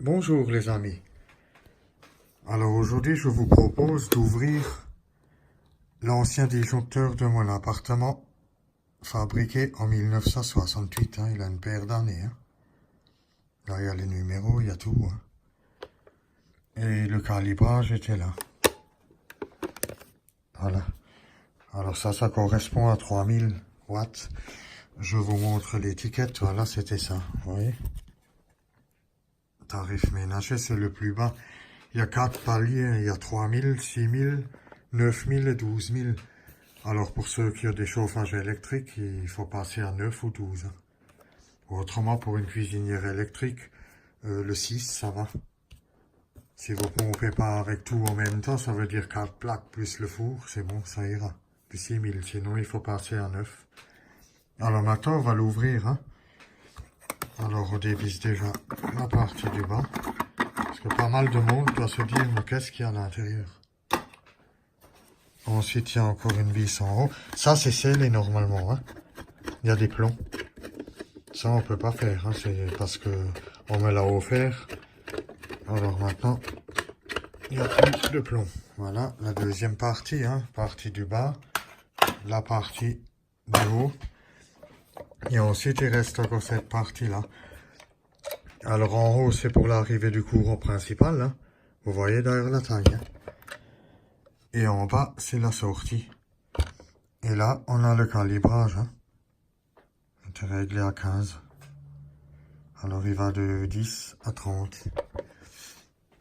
Bonjour les amis. Alors aujourd'hui je vous propose d'ouvrir l'ancien disjoncteur de mon appartement fabriqué en 1968. Il a une paire d'années. Là il y a les numéros, il y a tout. Et le calibrage était là. Voilà. Alors ça correspond à 3000 watts. Je vous montre l'étiquette. Voilà, c'était ça. Vous voyez? Tarif ménager, c'est le plus bas. Il y a 4 paliers, il y a 3000, 6000, 9000 et 12000. Alors pour ceux qui ont des chauffages électriques, il faut passer à 9 ou 12. Autrement, pour une cuisinière électrique, le 6, ça va. Si vous ne pompez pas avec tout en même temps, ça veut dire 4 plaques plus le four, c'est bon, ça ira. Puis 6000, sinon il faut passer à 9. Alors maintenant, on va l'ouvrir. Alors on dévisse déjà la partie du bas. Parce que pas mal de monde doit se dire, mais qu'est-ce qu'il y a à l'intérieur? Ensuite, il y a encore une vis en haut. Ça, c'est scellé normalement. Il y a des plombs. Ça, on peut pas faire. C'est parce que on me l'a offert. Alors maintenant, il n'y a plus de plomb. Voilà, la deuxième partie. Partie du bas. La partie du haut. Et ensuite, il reste encore cette partie-là. Alors en haut, c'est pour l'arrivée du courant principal. Vous voyez d'ailleurs la taille. Et en bas, c'est la sortie. Et là, on a le calibrage. C'est réglé à 15. Alors, il va de 10 à 30.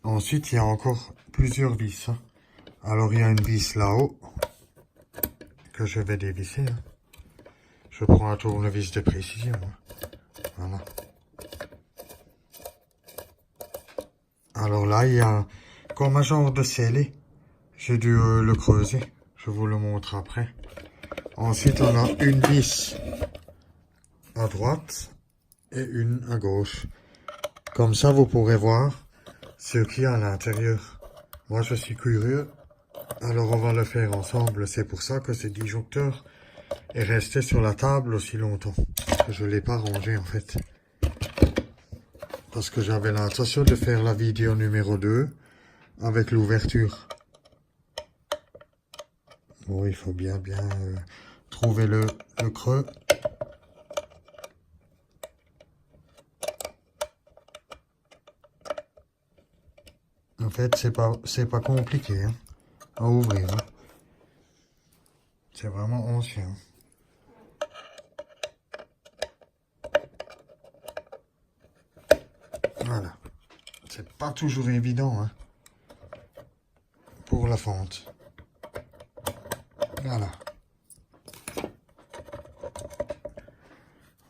Ensuite, il y a encore plusieurs vis. Alors, il y a une vis là-haut que je vais dévisser. Je prends un tournevis de précision. Voilà. Alors là, il y a comme un genre de scellé. J'ai dû le creuser. Je vous le montre après. Ensuite, on a une vis à droite et une à gauche. Comme ça, vous pourrez voir ce qu'il y a à l'intérieur. Moi, je suis curieux. Alors, on va le faire ensemble. C'est pour ça que ce disjoncteur est resté sur la table aussi longtemps. Je ne l'ai pas rangé, en fait. Parce que j'avais l'intention de faire la vidéo numéro 2 avec l'ouverture. Bon, il faut bien trouver le creux. En fait, c'est pas compliqué à ouvrir. C'est vraiment ancien. Voilà. C'est pas toujours évident pour la fente. Voilà.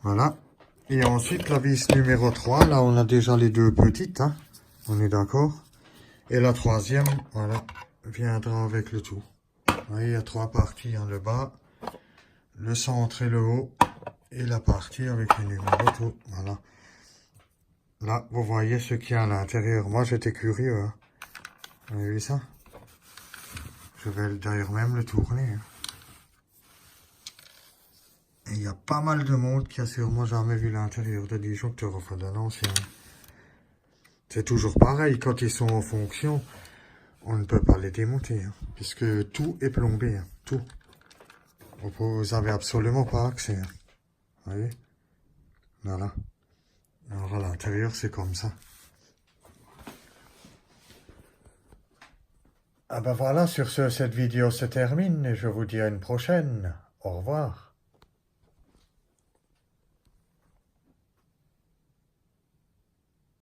Voilà. Et ensuite, la vis numéro 3. Là, on a déjà les deux petites. On est d'accord. Et la troisième, voilà, viendra avec le tout. Vous voyez, il y a 3 parties. Le bas, le centre et le haut. Et la partie avec le numéro tout. Voilà. Là, vous voyez ce qu'il y a à l'intérieur. Moi, j'étais curieux. Vous avez vu ça? Je vais d'ailleurs même le tourner. Et il y a pas mal de monde qui a sûrement jamais vu l'intérieur de disjoncteur, enfin d'un ancien. C'est toujours pareil, quand ils sont en fonction, on ne peut pas les démonter. Puisque tout est plombé, tout. Vous n'avez absolument pas accès. Vous voyez? Voilà. Alors à l'intérieur, c'est comme ça. Ah ben voilà, sur ce, cette vidéo se termine et je vous dis à une prochaine. Au revoir.